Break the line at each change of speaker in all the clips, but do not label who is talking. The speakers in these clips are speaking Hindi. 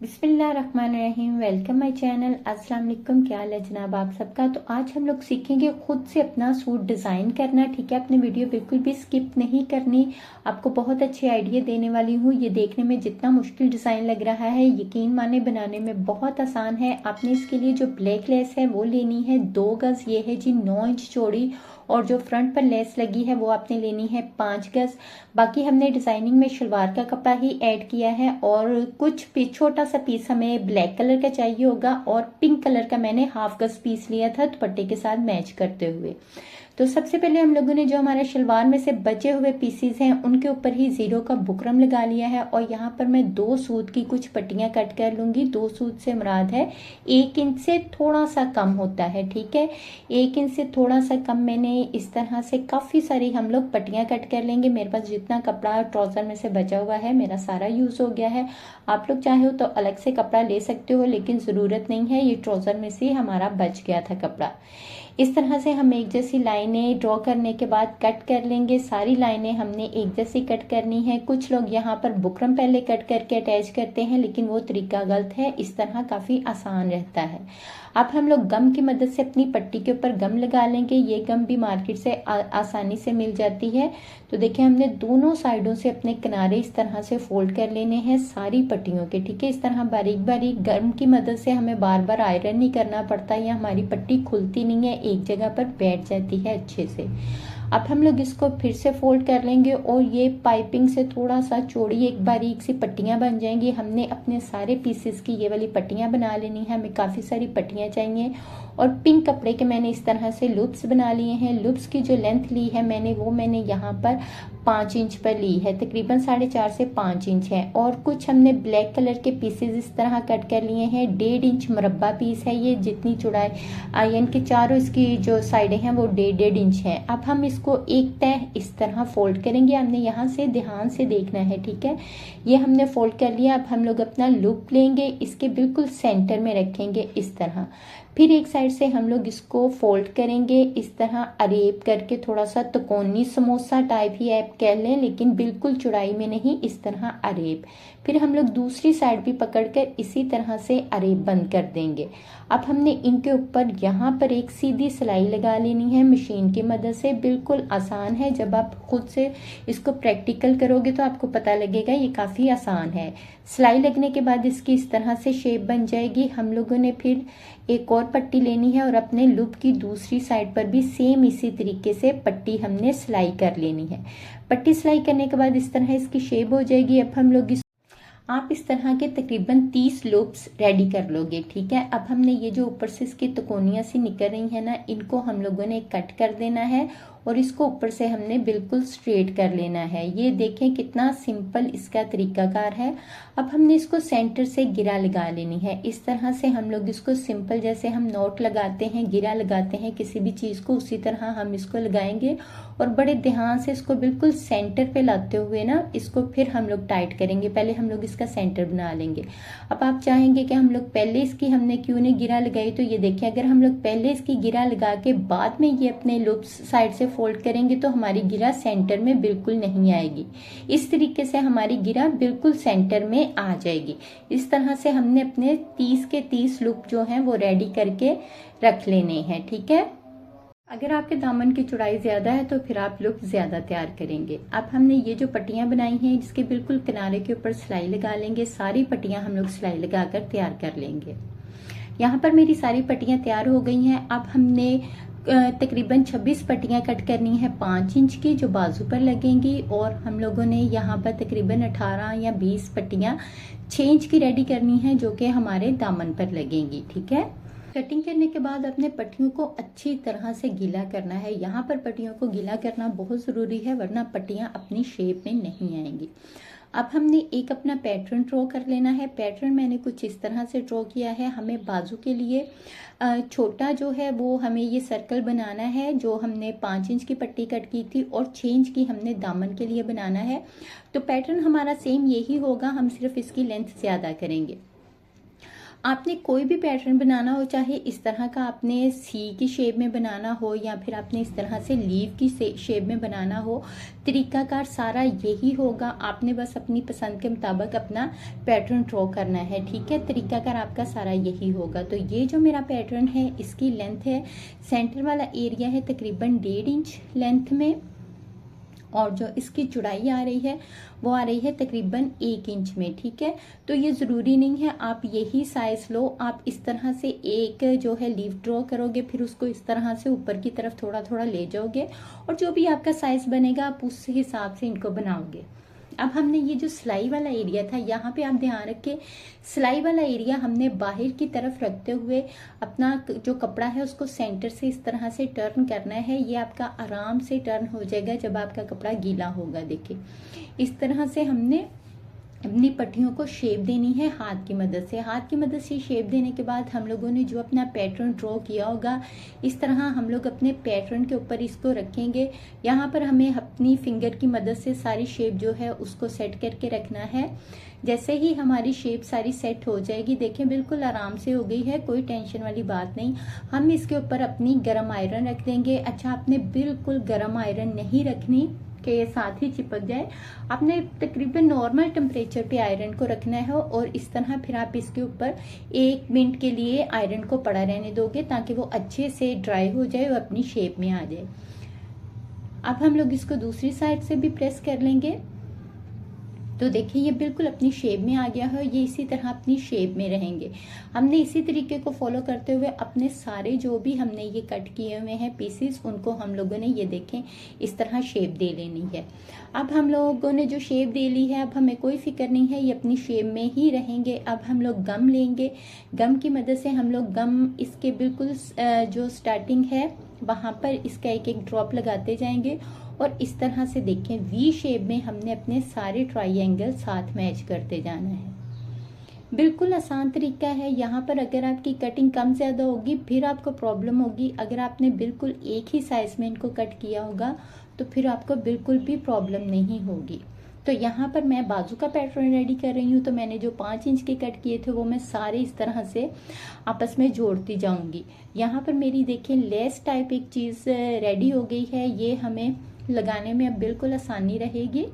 बिस्मिल्लाहिर्रहमानिर्रहीम। Welcome my channel. अस्सलाम वालेकुम। क्या हाल है जनाब आप सबका। तो आज हम लोग सीखेंगे खुद से अपना सूट डिज़ाइन करना। ठीक है, अपनी वीडियो बिल्कुल भी स्किप नहीं करनी। आपको बहुत अच्छे आइडिया देने वाली हूँ। ये देखने में जितना मुश्किल डिज़ाइन लग रहा है, यकीन माने बनाने में बहुत आसान है। आपने इसके लिए जो ब्लैक लेस है वो लेनी है 2 गज। ये है जी 9 इंच चौड़ी। और जो फ्रंट पर लेस लगी है वो आपने लेनी है 5 गज। बाकी हमने डिजाइनिंग में शलवार का कपड़ा ही ऐड किया है। और कुछ छोटा सा पीस हमें ब्लैक कलर का चाहिए होगा और पिंक कलर का मैंने हाफ गज पीस लिया था दुपट्टे के साथ मैच करते हुए। तो सबसे पहले हम लोगों ने जो हमारे शलवार में से बचे हुए पीसीज हैं उनके ऊपर ही जीरो का बुकरम लगा लिया है। और यहाँ पर मैं 2 सूत की कुछ पट्टियां कट कर लूंगी। 2 सूत से मुराद है 1 इंच से थोड़ा सा कम होता है। ठीक है, 1 इंच से थोड़ा सा कम मैंने इस तरह से काफी सारी हम लोग पट्टियां कट कर लेंगे। मेरे पास जितना कपड़ा ट्राउजर में से बचा हुआ है मेरा सारा यूज हो गया है। आप लोग चाहे हो तो अलग से कपड़ा ले सकते हो, लेकिन जरूरत नहीं है। ये ट्राउजर में से हमारा बच गया था कपड़ा। इस तरह से हम एक जैसी लाइनें ड्रॉ करने के बाद कट कर लेंगे। सारी लाइनें हमने एक जैसी कट करनी है। कुछ लोग यहाँ पर बुकरम पहले कट करके अटैच करते हैं, लेकिन वो तरीका गलत है। इस तरह काफी आसान रहता है। अब हम लोग गम की मदद से अपनी पट्टी के ऊपर गम लगा लेंगे। ये गम भी मार्केट से आसानी से मिल जाती है। तो देखिए, हमने दोनों साइडों से अपने किनारे इस तरह से फोल्ड कर लेने हैं सारी पट्टियों के। ठीक है, इस तरह बारीक बारीक गम की मदद से हमें बार बार आयरन नहीं करना पड़ता, या हमारी पट्टी खुलती नहीं है, एक जगह पर बैठ जाती है अच्छे से। अब हम लोग इसको फिर से फोल्ड कर लेंगे और ये पाइपिंग से थोड़ा सा चौड़ी एक बारीक सी पट्टियां बन जाएंगी। हमने अपने सारे पीसेस की ये वाली पट्टियां बना लेनी है। हमें काफी सारी पट्टियां चाहिए। और पिंक कपड़े के मैंने इस तरह से लूप्स बना लिए हैं। लूप्स की जो लेंथ ली है मैंने यहाँ पर 5 इंच पर ली है, तकरीबन 4.5 से 5 इंच है। और कुछ हमने ब्लैक कलर के पीसेस इस तरह कट कर लिए हैं। 1.5 इंच मुरब्बा पीस है ये, जितनी चौड़ाई आयन के चारों इसकी जो साइडें हैं वो 1.5 इंच है। अब हम इसको एक तह इस तरह फोल्ड करेंगे। हमने यहाँ से ध्यान से देखना है। ठीक है, ये हमने फोल्ड कर लिया। अब हम लोग अपना लूप लेंगे, इसके बिल्कुल सेंटर में रखेंगे इस तरह। फिर एक साइड से हम लोग इसको फोल्ड करेंगे इस तरह अरेब करके, थोड़ा सा त्रिकोणी समोसा टाइप ही आप कह लें, लेकिन बिल्कुल चौड़ाई में नहीं, इस तरह अरेब। फिर हम लोग दूसरी साइड भी पकड़कर इसी तरह से अरेब बंद कर देंगे। अब हमने इनके ऊपर यहाँ पर एक सीधी सिलाई लगा लेनी है मशीन की मदद से। बिल्कुल आसान है। जब आप खुद से इसको प्रैक्टिकल करोगे तो आपको पता लगेगा ये काफी आसान है। सिलाई लगने के बाद इसकी इस तरह से शेप बन जाएगी। हम लोगों ने फिर एक और पट्टी लेनी है और अपने लूप की दूसरी साइड पर भी सेम इसी तरीके से पट्टी हमने सिलाई कर लेनी है। पट्टी सिलाई करने के बाद इस तरह इसकी शेप हो जाएगी। अब हम लोग आप इस तरह के तकरीबन 30 लूप्स रेडी कर लोगे। ठीक है, अब हमने ये जो ऊपर से इसकी तकोनियां सी निकल रही है ना, इनको हम लोगों ने कट कर देना है और इसको ऊपर से हमने बिल्कुल स्ट्रेट कर लेना है। ये देखें कितना सिंपल इसका तरीकाकार है। अब हमने इसको सेंटर से गिरा लगा लेनी है। इस तरह से हम लोग इसको सिंपल जैसे हम नोट लगाते हैं, गिरा लगाते हैं किसी भी चीज को, उसी तरह हम इसको लगाएंगे। और बड़े ध्यान से इसको बिल्कुल सेंटर पे लाते हुए ना इसको फिर हम लोग टाइट करेंगे। पहले हम लोग इसका सेंटर बना लेंगे। अब आप चाहेंगे कि हम लोग पहले इसकी हमने क्यों नहीं गिरा लगाई, तो ये देखिए, अगर हम लोग पहले इसकी गिरा लगा के बाद में ये अपने लूप्स साइड से फोल्ड करेंगे तो हमारी गिरा सेंटर में बिल्कुल नहीं आएगी। इस तरीके से हमारी गिरा बिल्कुल सेंटर में आ जाएगी। इस तरह से हमने अपने 30 के 30 लूप जो हैं वो रेडी करके रख लेने हैं। ठीक है, अगर आपके दामन की चौड़ाई ज्यादा है तो फिर आप लूप ज्यादा तैयार करेंगे। अब हमने ये जो पट्टियां बनाई हैं इसके बिल्कुल किनारे के ऊपर सिलाई लगा लेंगे। सारी पट्टियां हम लोग सिलाई लगाकर तैयार कर लेंगे। यहाँ पर मेरी सारी पट्टियां तैयार हो गई हैं। अब हमने तकरीबन 26 पट्टियां कट करनी है 5 इंच की, जो बाजू पर लगेंगी। और हम लोगों ने यहाँ पर तकरीबन 18 या 20 पट्टियां 6 इंच की रेडी करनी है, जो कि हमारे दामन पर लगेंगी। ठीक है, कटिंग करने के बाद अपने पट्टियों को अच्छी तरह से गीला करना है। यहाँ पर पट्टियों को गीला करना बहुत जरूरी है, वरना पट्टियां अपनी शेप में नहीं आएंगी। अब हमने एक अपना पैटर्न ड्रॉ कर लेना है। पैटर्न मैंने कुछ इस तरह से ड्रॉ किया है। हमें बाजू के लिए छोटा जो है वो हमें ये सर्कल बनाना है, जो हमने 5 इंच की पट्टी कट की थी, और 6 इंच की हमने दामन के लिए बनाना है। तो पैटर्न हमारा सेम यही होगा, हम सिर्फ इसकी लेंथ ज्यादा करेंगे। आपने कोई भी पैटर्न बनाना हो, चाहे इस तरह का आपने सी की शेप में बनाना हो या फिर आपने इस तरह से लीव की शेप में बनाना हो, तरीकाकार सारा यही होगा। आपने बस अपनी पसंद के मुताबिक अपना पैटर्न ड्रॉ करना है, ठीक है। तरीकाकार आपका सारा यही होगा। तो ये जो मेरा पैटर्न है, इसकी लेंथ है, सेंटर वाला एरिया है तकरीबन 1.5 इंच लेंथ में, और जो इसकी चौड़ाई आ रही है वो आ रही है तकरीबन 1 इंच में, ठीक है। तो ये ज़रूरी नहीं है आप यही साइज लो, आप इस तरह से एक जो है लीव ड्रॉ करोगे, फिर उसको इस तरह से ऊपर की तरफ थोड़ा थोड़ा ले जाओगे, और जो भी आपका साइज बनेगा आप उस हिसाब से इनको बनाओगे। अब हमने ये जो सिलाई वाला एरिया था, यहाँ पे आप ध्यान रखें, सिलाई वाला एरिया हमने बाहर की तरफ रखते हुए अपना जो कपड़ा है उसको सेंटर से इस तरह से टर्न करना है। ये आपका आराम से टर्न हो जाएगा जब आपका कपड़ा गीला होगा। देखिए इस तरह से हमने अपनी पट्टियों को शेप देनी है हाथ की मदद से। हाथ की मदद से शेप देने के बाद हम लोगों ने जो अपना पैटर्न ड्रॉ किया होगा, इस तरह हम लोग अपने पैटर्न के ऊपर इसको रखेंगे। यहाँ पर हमें अपनी फिंगर की मदद से सारी शेप जो है उसको सेट करके रखना है। जैसे ही हमारी शेप सारी सेट हो जाएगी, देखें बिल्कुल आराम से हो गई है, कोई टेंशन वाली बात नहीं। हम इसके ऊपर अपनी गरम आयरन रख देंगे। अच्छा, आपने बिल्कुल गरम आयरन नहीं रखनी कि ये साथ ही चिपक जाए, आपने तकरीबन नॉर्मल टेम्परेचर पे आयरन को रखना है, और इस तरह फिर आप इसके ऊपर 1 मिनट के लिए आयरन को पड़ा रहने दोगे ताकि वो अच्छे से ड्राई हो जाए और अपनी शेप में आ जाए। अब हम लोग इसको दूसरी साइड से भी प्रेस कर लेंगे। तो देखिए ये बिल्कुल अपनी शेप में आ गया है, ये इसी तरह अपनी शेप में रहेंगे। हमने इसी तरीके को फॉलो करते हुए अपने सारे जो भी हमने ये कट किए हुए हैं पीसेस, उनको हम लोगों ने ये देखें इस तरह शेप दे लेनी है। अब हम लोगों ने जो शेप दे ली है, अब हमें कोई फिक्र नहीं है, ये अपनी शेप में ही रहेंगे। अब हम लोग गम लेंगे, गम की मदद से हम लोग गम इसके बिल्कुल जो स्टार्टिंग है वहां पर इसका एक एक ड्रॉप लगाते जाएंगे, और इस तरह से देखें वी शेप में हमने अपने सारे ट्राइंगल साथ मैच करते जाना है। बिल्कुल आसान तरीका है। यहाँ पर अगर आपकी कटिंग कम ज्यादा होगी फिर आपको प्रॉब्लम होगी। अगर आपने बिल्कुल एक ही साइज में इनको कट किया होगा तो फिर आपको बिल्कुल भी प्रॉब्लम नहीं होगी। तो यहाँ पर मैं बाजू का पैटर्न रेडी कर रही हूँ, तो मैंने जो 5 इंच के कट किए थे वो मैं सारे इस तरह से आपस में जोड़ती जाऊंगी। यहाँ पर मेरी देखिए लेस टाइप एक चीज रेडी हो गई है, ये हमें लगाने में अब बिल्कुल आसानी रहेगी।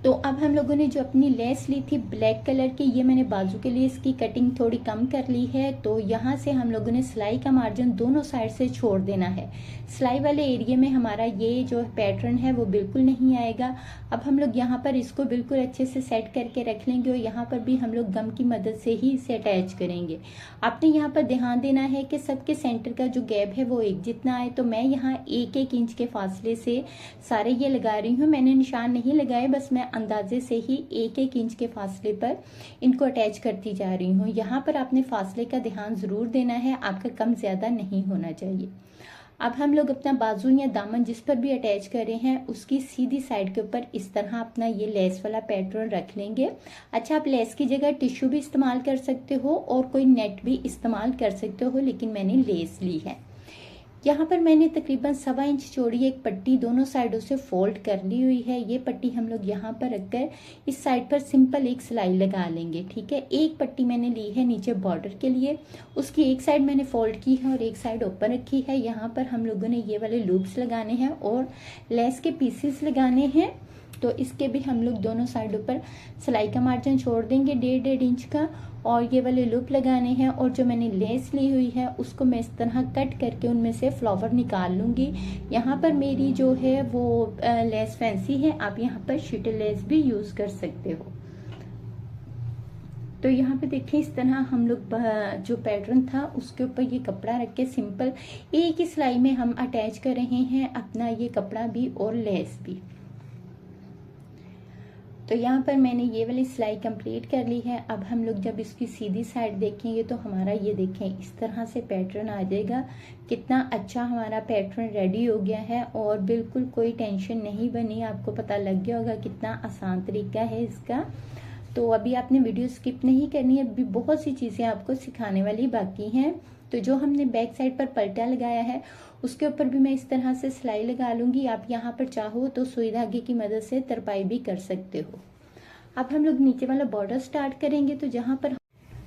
तो अब हम लोगों ने जो अपनी लेस ली थी ब्लैक कलर की, ये मैंने बाजू के लिए इसकी कटिंग थोड़ी कम कर ली है। तो यहाँ से हम लोगों ने सिलाई का मार्जिन दोनों साइड से छोड़ देना है। सिलाई वाले एरिया में हमारा ये जो पैटर्न है वो बिल्कुल नहीं आएगा। अब हम लोग यहाँ पर इसको बिल्कुल अच्छे से सेट करके रख लेंगे, और यहाँ पर भी हम लोग गम की मदद से ही इसे अटैच करेंगे। आपने यहाँ पर ध्यान देना है कि सबके सेंटर का जो गैप है वो एक जितना आए। तो मैं यहाँ 1-1 इंच के फासले से सारे ये लगा रही हूँ, मैंने निशान नहीं लगाए, बस मैं अंदाजे से ही 1-1 इंच के फासले पर इनको अटैच करती जा रही हूँ। यहाँ पर आपने फासले का ध्यान जरूर देना है, आपका कम ज्यादा नहीं होना चाहिए। अब हम लोग अपना बाजू या दामन जिस पर भी अटैच कर रहे हैं उसकी सीधी साइड के ऊपर इस तरह अपना ये लेस वाला पैटर्न रख लेंगे। अच्छा, आप लेस की जगह टिश्यू भी इस्तेमाल कर सकते हो और कोई नेट भी इस्तेमाल कर सकते हो, लेकिन मैंने लेस ली है। यहाँ पर मैंने तकरीबन 1.25 इंच चौड़ी एक पट्टी दोनों साइडों से फोल्ड कर ली हुई है। ये पट्टी हम लोग यहाँ पर रखकर इस साइड पर सिंपल एक सिलाई लगा लेंगे, ठीक है। एक पट्टी मैंने ली है नीचे बॉर्डर के लिए, उसकी एक साइड मैंने फोल्ड की है और एक साइड ओपन रखी है। यहाँ पर हम लोगों ने ये वाले लूप्स लगाने हैं और लेस के पीसेस लगाने हैं। तो इसके भी हम लोग दोनों साइडों पर सिलाई का मार्जिन छोड़ देंगे 1.5 इंच का, और ये वाले लूप लगाने हैं। और जो मैंने लेस ली हुई है उसको मैं इस तरह कट करके उनमें से फ्लावर निकाल लूंगी। यहाँ पर मेरी जो है वो लेस फैंसी है, आप यहाँ पर शीटल लेस भी यूज कर सकते हो। तो यहाँ पे देखिए इस तरह हम लोग जो पैटर्न था उसके ऊपर ये कपड़ा रख के सिंपल एक ही सिलाई में हम अटैच कर रहे हैं अपना ये कपड़ा भी और लेस भी। तो यहाँ पर मैंने ये वाली सिलाई कंप्लीट कर ली है। अब हम लोग जब इसकी सीधी साइड देखेंगे तो हमारा ये देखें इस तरह से पैटर्न आ जाएगा। कितना अच्छा हमारा पैटर्न रेडी हो गया है और बिल्कुल कोई टेंशन नहीं बनी। आपको पता लग गया होगा कितना आसान तरीका है इसका। तो अभी आपने वीडियो स्किप नहीं करनी है, अभी बहुत सी चीजें आपको सिखाने वाली बाकी हैं। तो जो हमने बैक साइड पर पलटा लगाया है उसके ऊपर भी मैं इस तरह से सिलाई लगा लूंगी। आप यहाँ पर चाहो तो सुई धागे की मदद से तरपाई भी कर सकते हो। अब हम लोग नीचे वाला बॉर्डर स्टार्ट करेंगे। तो जहाँ पर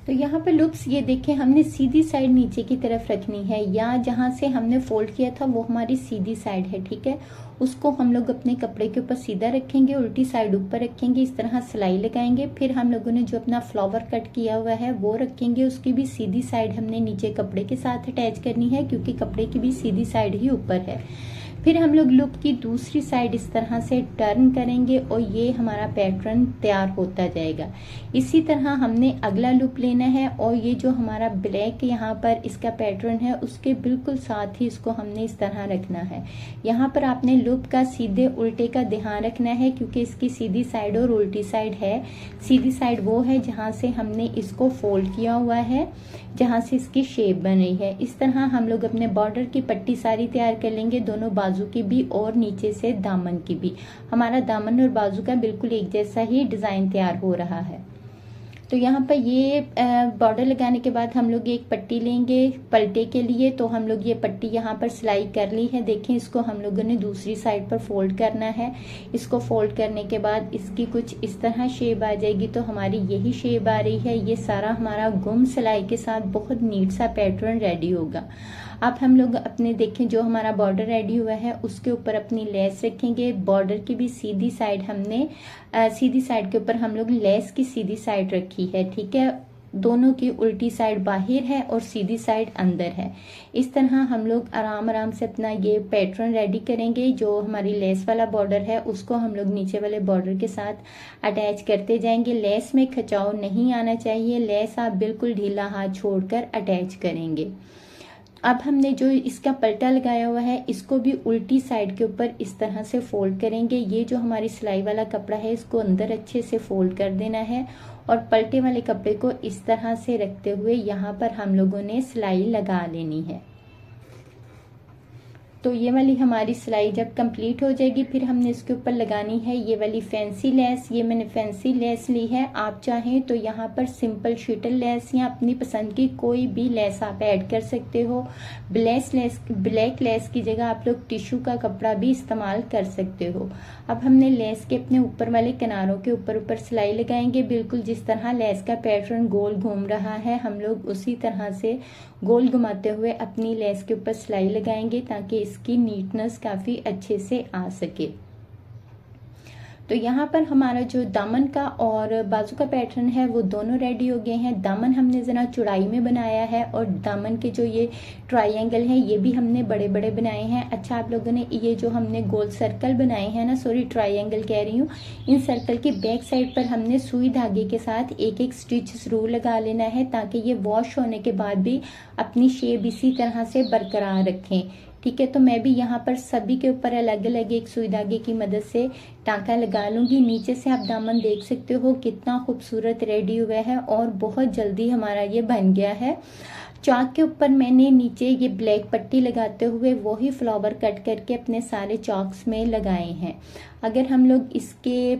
तो यहाँ पर लुप्स ये देखें, हमने सीधी साइड नीचे की तरफ रखनी है, या जहाँ से हमने फोल्ड किया था वो हमारी सीधी साइड है, ठीक है। उसको हम लोग अपने कपड़े के ऊपर सीधा रखेंगे, उल्टी साइड ऊपर रखेंगे, इस तरह सिलाई लगाएंगे। फिर हम लोगों ने जो अपना फ्लावर कट किया हुआ है वो रखेंगे, उसकी भी सीधी साइड हमने नीचे कपड़े के साथ अटैच करनी है, क्योंकि कपड़े की भी सीधी साइड ही ऊपर है। फिर हम लोग लूप की दूसरी साइड इस तरह से टर्न करेंगे और ये हमारा पैटर्न तैयार होता जाएगा। इसी तरह हमने अगला लूप लेना है और ये जो हमारा ब्लैक यहाँ पर इसका पैटर्न है उसके बिल्कुल साथ ही इसको हमने इस तरह रखना है। यहाँ पर आपने लूप का सीधे उल्टे का ध्यान रखना है, क्योंकि इसकी सीधी साइड और उल्टी साइड है। सीधी साइड वो है जहाँ से हमने इसको फोल्ड किया हुआ है, जहाँ से इसकी शेप बन रही है। इस तरह हम लोग अपने बॉर्डर की पट्टी सारी तैयार कर लेंगे, दोनों बाजू की भी और नीचे से दामन की भी। हमारा दामन और बाजू का बिल्कुल एक जैसा ही डिजाइन तैयार हो रहा है। तो यहाँ पर ये बॉर्डर लगाने के बाद हम लोग एक पट्टी लेंगे पलटे के लिए। तो हम लोग ये पट्टी यहाँ पर सिलाई कर ली है, देखें। इसको हम लोगों ने दूसरी साइड पर फोल्ड करना है। इसको फोल्ड करने के बाद इसकी कुछ इस तरह शेप आ जाएगी। तो हमारी यही शेप आ रही है। ये सारा हमारा गुम सिलाई के साथ बहुत नीट सा पैटर्न रेडी होगा। अब हम लोग अपने देखें जो हमारा बॉर्डर रेडी हुआ है उसके ऊपर अपनी लेस रखेंगे। बॉर्डर की भी सीधी साइड हमने सीधी साइड के ऊपर हम लोग लेस की सीधी साइड रखी है, ठीक है। दोनों की उल्टी साइड बाहर है और सीधी साइड अंदर है। इस तरह हम लोग आराम आराम से अपना ये पैटर्न रेडी करेंगे। जो हमारी लेस वाला बॉर्डर है उसको हम लोग नीचे वाले बॉर्डर के साथ अटैच करते जाएंगे। लेस में खिंचाव नहीं आना चाहिए, लेस आप बिल्कुल ढीला हाथ छोड़कर अटैच करेंगे। अब हमने जो इसका पलटा लगाया हुआ है इसको भी उल्टी साइड के ऊपर इस तरह से फोल्ड करेंगे। ये जो हमारी सिलाई वाला कपड़ा है इसको अंदर अच्छे से फोल्ड कर देना है और पलटे वाले कपड़े को इस तरह से रखते हुए यहाँ पर हम लोगों ने सिलाई लगा लेनी है। तो ये वाली हमारी सिलाई जब कंप्लीट हो जाएगी फिर हमने इसके ऊपर लगानी है ये वाली फैंसी लेस। ये मैंने फैंसी लेस ली है। आप चाहें तो यहाँ पर सिंपल शीटल लेस या अपनी पसंद की कोई भी लेस आप ऐड कर सकते हो। ब्लैक लेस की जगह आप लोग टिश्यू का कपड़ा भी इस्तेमाल कर सकते हो। अब हमने लेस के अपने ऊपर वाले किनारों के ऊपर सिलाई लगाएंगे। बिल्कुल जिस तरह लेस का पैटर्न गोल घूम रहा है हम लोग उसी तरह से गोल घुमाते हुए अपनी लेस के ऊपर सिलाई लगाएंगे, ताकि इसकी नीटनेस काफी अच्छे से आ सके। तो यहाँ पर हमारा जो दामन का और बाजू का पैटर्न है वो दोनों रेडी हो गए हैं। दामन हमने जरा चौड़ाई में बनाया है और दामन के जो ये ट्रायंगल है ये भी हमने बड़े बड़े बनाए हैं। अच्छा, आप लोगों ने ये जो हमने गोल सर्कल बनाए हैं ना, सॉरी ट्रायंगल कह रही हूँ, इन सर्कल की बैक साइड पर हमने सुई धागे के साथ एक एक स्टिच जरूर लगा लेना है, ताकि ये वॉश होने के बाद भी अपनी शेप इसी तरह से बरकरार रखें, ठीक है। तो मैं भी यहाँ पर सभी के ऊपर अलग अलग एक सुई धागे की मदद से टांका लगा लूंगी। नीचे से आप दामन देख सकते हो कितना खूबसूरत रेडी हुआ है और बहुत जल्दी हमारा ये बन गया है। चाक के ऊपर मैंने नीचे ये ब्लैक पट्टी लगाते हुए वही फ्लावर कट करके अपने सारे चॉक्स में लगाए हैं। अगर हम लोग इसके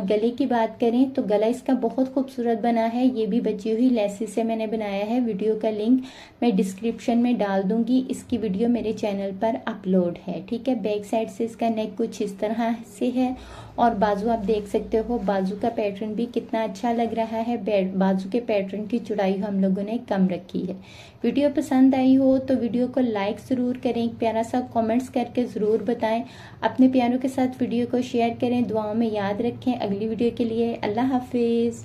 गले की बात करें तो गला इसका बहुत खूबसूरत बना है। ये भी बची हुई लेसेस से मैंने बनाया है। वीडियो का लिंक मैं डिस्क्रिप्शन में डाल दूंगी। इसकी वीडियो मेरे चैनल पर अपलोड है, ठीक है। बैक साइड से इसका नेक कुछ इस तरह से है और बाजू आप देख सकते हो, बाजू का पैटर्न भी कितना अच्छा लग रहा है। बाजू के पैटर्न की चौड़ाई हम लोगों ने कम रखी है। वीडियो पसंद आई हो तो वीडियो को लाइक जरूर करें, एक प्यारा सा कमेंट्स करके जरूर बताएं। अपने प्यारों के साथ वीडियो को शेयर करें, दुआओं में याद रखें। अगली वीडियो के लिए अल्लाह हाफिज।